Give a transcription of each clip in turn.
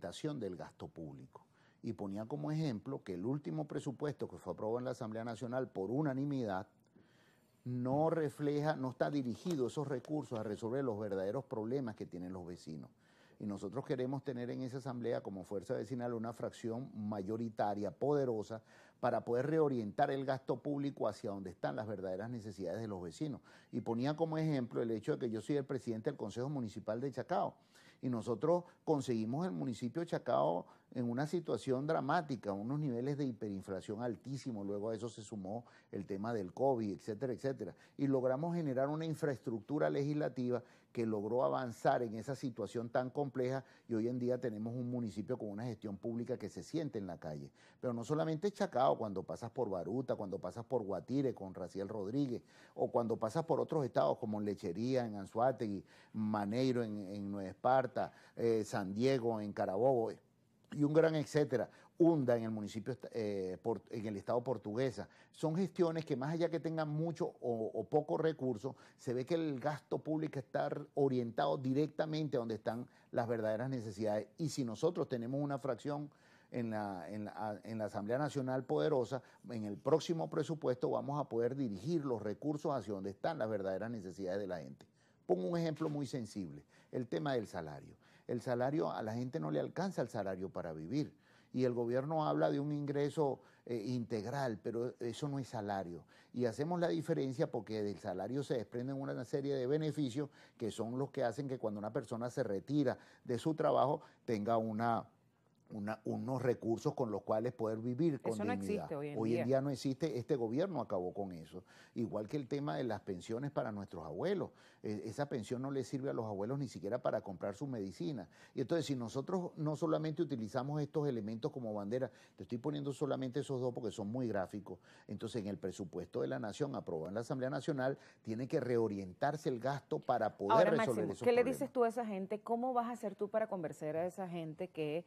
reorientación del gasto público. Y ponía como ejemplo que el último presupuesto que fue aprobado en la Asamblea Nacional por unanimidad no refleja, no está dirigido esos recursos a resolver los verdaderos problemas que tienen los vecinos. Y nosotros queremos tener en esa asamblea como fuerza vecinal una fracción mayoritaria, poderosa, para poder reorientar el gasto público hacia donde están las verdaderas necesidades de los vecinos. Y ponía como ejemplo el hecho de que yo soy el presidente del Consejo Municipal de Chacao. Y nosotros conseguimos el municipio de Chacao en una situación dramática, unos niveles de hiperinflación altísimos, luego a eso se sumó el tema del COVID, etcétera, etcétera. Y logramos generar una infraestructura legislativa que logró avanzar en esa situación tan compleja y hoy en día tenemos un municipio con una gestión pública que se siente en la calle. Pero no solamente Chacao, cuando pasas por Baruta, cuando pasas por Guatire con Raciel Rodríguez, o cuando pasas por otros estados como Lechería, en Anzoátegui, Maneiro en Nueva Esparta, San Diego en Carabobo, y un gran etcétera, Hunda en el municipio, en el estado Portuguesa. Son gestiones que más allá que tengan mucho o poco recursos, se ve que el gasto público está orientado directamente a donde están las verdaderas necesidades. Y si nosotros tenemos una fracción en la Asamblea Nacional poderosa, en el próximo presupuesto vamos a poder dirigir los recursos hacia donde están las verdaderas necesidades de la gente. Pongo un ejemplo muy sensible, el tema del salario. El salario, a la gente no le alcanza el salario para vivir. Y el gobierno habla de un ingreso integral, pero eso no es salario. Y hacemos la diferencia porque del salario se desprenden una serie de beneficios que son los que hacen que cuando una persona se retira de su trabajo tenga unos recursos con los cuales poder vivir con Eso no dignidad. existe hoy en Hoy día. en día no existe, este gobierno acabó con eso. Igual que el tema de las pensiones para nuestros abuelos. Esa pensión no le sirve a los abuelos ni siquiera para comprar su medicina. Y entonces si nosotros no solamente utilizamos estos elementos como bandera, te estoy poniendo solamente esos dos porque son muy gráficos, entonces en el presupuesto de la Nación aprobado en la Asamblea Nacional tiene que reorientarse el gasto para poder Ahora, resolver Máximo, esos ¿qué le problemas. dices tú a esa gente? ¿Cómo vas a hacer tú para convencer a esa gente que,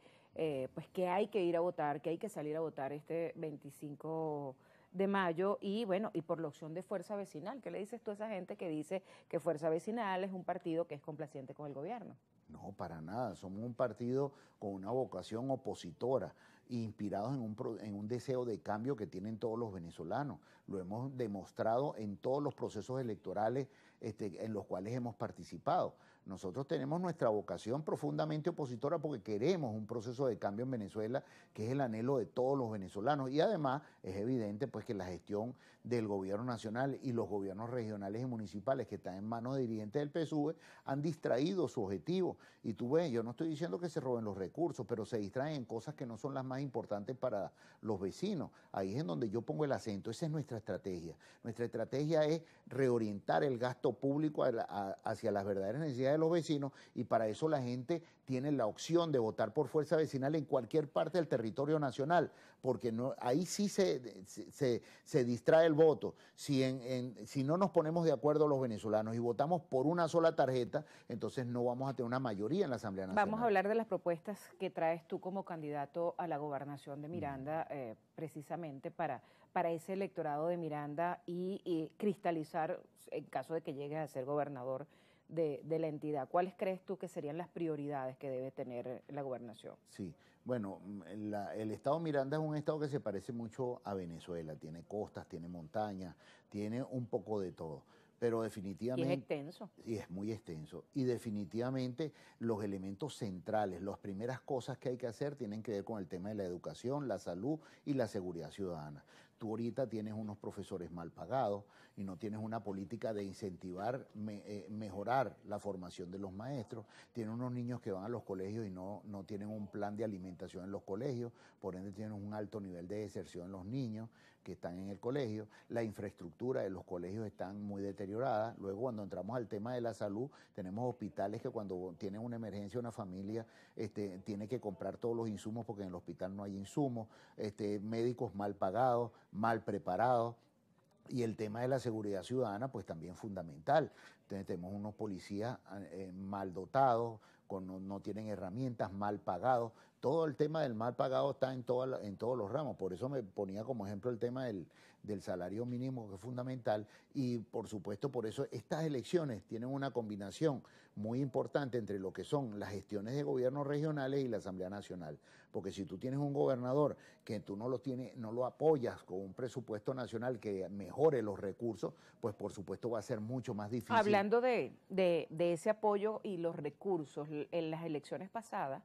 pues que hay que ir a votar, que hay que salir a votar este 25 de mayo y bueno, y por la opción de Fuerza Vecinal? ¿Qué le dices tú a esa gente que dice que Fuerza Vecinal es un partido que es complaciente con el gobierno? No, para nada. Somos un partido con una vocación opositora, inspirados en un deseo de cambio que tienen todos los venezolanos. Lo hemos demostrado en todos los procesos electorales en los cuales hemos participado. Nosotros tenemos nuestra vocación profundamente opositora porque queremos un proceso de cambio en Venezuela que es el anhelo de todos los venezolanos. Y además es evidente pues que la gestión del gobierno nacional y los gobiernos regionales y municipales que están en manos de dirigentes del PSUV han distraído su objetivo. Y tú ves, yo no estoy diciendo que se roben los recursos, pero se distraen en cosas que no son las más importantes para los vecinos. Ahí es en donde yo pongo el acento. Esa es nuestra estrategia. Nuestra estrategia es reorientar el gasto público hacia las verdaderas necesidades de los vecinos y para eso la gente tiene la opción de votar por Fuerza Vecinal en cualquier parte del territorio nacional, porque no, ahí sí se distrae el voto. Si no nos ponemos de acuerdo los venezolanos y votamos por una sola tarjeta, entonces no vamos a tener una mayoría en la Asamblea Nacional. Vamos a hablar de las propuestas que traes tú como candidato a la gobernación de Miranda, precisamente para ese electorado de Miranda y cristalizar, en caso de que llegues a ser gobernador de la entidad. ¿Cuáles crees tú que serían las prioridades que debe tener la gobernación? Sí, bueno, el estado Miranda es un estado que se parece mucho a Venezuela. Tiene costas, tiene montañas, tiene un poco de todo. Pero definitivamente... Y es extenso. Sí, es muy extenso. Y definitivamente los elementos centrales, las primeras cosas que hay que hacer tienen que ver con el tema de la educación, la salud y la seguridad ciudadana. Tú ahorita tienes unos profesores mal pagados y no tienes una política de incentivar, mejorar la formación de los maestros. Tienes unos niños que van a los colegios y no tienen un plan de alimentación en los colegios, por ende tienen un alto nivel de deserción en los niños que están en el colegio. La infraestructura de los colegios están muy deteriorada. Luego cuando entramos al tema de la salud, tenemos hospitales que cuando tienen una emergencia una familia tiene que comprar todos los insumos porque en el hospital no hay insumos, médicos mal pagados, mal preparados. Y el tema de la seguridad ciudadana, pues también fundamental. Entonces, tenemos unos policías mal dotados, no tienen herramientas, mal pagados, todo el tema del mal pagado está en todos los ramos. Por eso me ponía como ejemplo el tema del salario mínimo, que es fundamental. Y por supuesto, por eso estas elecciones tienen una combinación muy importante entre lo que son las gestiones de gobiernos regionales y la Asamblea Nacional. Porque si tú tienes un gobernador que tú no lo apoyas con un presupuesto nacional que mejore los recursos, pues por supuesto va a ser mucho más difícil. Hablando de ese apoyo y los recursos, en las elecciones pasadas,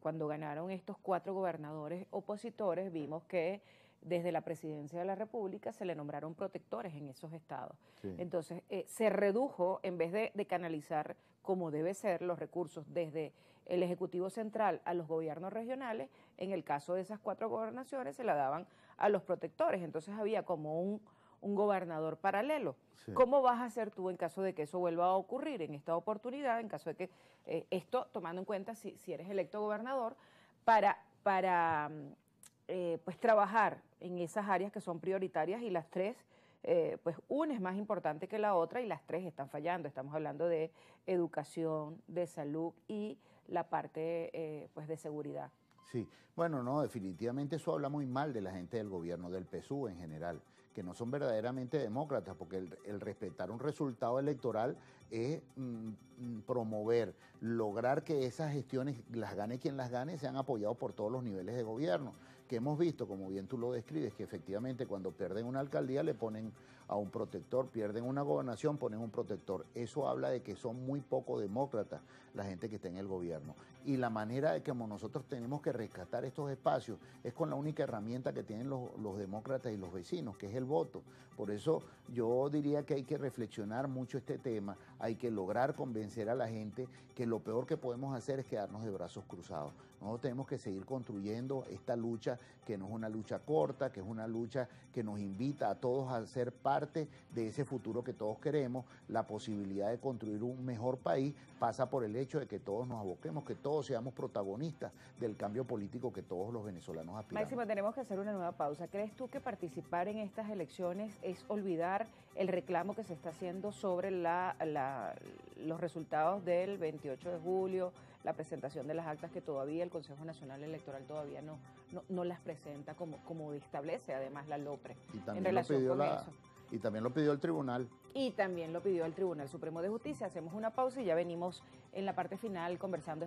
cuando ganaron estos 4 gobernadores opositores, vimos que desde la presidencia de la República se le nombraron protectores en esos estados. Sí. Entonces, se redujo, en vez de canalizar como debe ser los recursos desde el Ejecutivo Central a los gobiernos regionales, en el caso de esas 4 gobernaciones se la daban a los protectores. Entonces había como un gobernador paralelo. Sí. ¿Cómo vas a hacer tú en caso de que eso vuelva a ocurrir en esta oportunidad, en caso de que esto, tomando en cuenta si eres electo gobernador, para pues trabajar en esas áreas que son prioritarias y las 3, pues una es más importante que la otra y las 3 están fallando? Estamos hablando de educación, de salud y la parte pues de seguridad. Sí, bueno, no, definitivamente eso habla muy mal de la gente del gobierno, del PSUV en general, que no son verdaderamente demócratas, porque el respetar un resultado electoral es promover, lograr que esas gestiones, las gane quien las gane, sean apoyados por todos los niveles de gobierno, que hemos visto, como bien tú lo describes, que efectivamente cuando pierden una alcaldía le ponen a un protector, pierden una gobernación, ponen un protector. Eso habla de que son muy poco demócratas la gente que está en el gobierno. Y la manera de que nosotros tenemos que rescatar estos espacios es con la única herramienta que tienen los demócratas y los vecinos, que es el voto. Por eso yo diría que hay que reflexionar mucho este tema, hay que lograr convencer a la gente que lo peor que podemos hacer es quedarnos de brazos cruzados. Nosotros tenemos que seguir construyendo esta lucha, que no es una lucha corta, que es una lucha que nos invita a todos a ser parte de ese futuro que todos queremos. La posibilidad de construir un mejor país pasa por el hecho de que todos nos aboquemos, que todos seamos protagonistas del cambio político que todos los venezolanos aspiramos. Máximo, tenemos que hacer una nueva pausa. ¿Crees tú que participar en estas elecciones es olvidar el reclamo que se está haciendo sobre los resultados del 28 de julio, la presentación de las actas que todavía el Consejo Nacional Electoral todavía no las presenta como establece además la LOPRE en relación con eso? Y también lo pidió el tribunal. Y también lo pidió el Tribunal Supremo de Justicia. Hacemos una pausa y ya venimos en la parte final conversando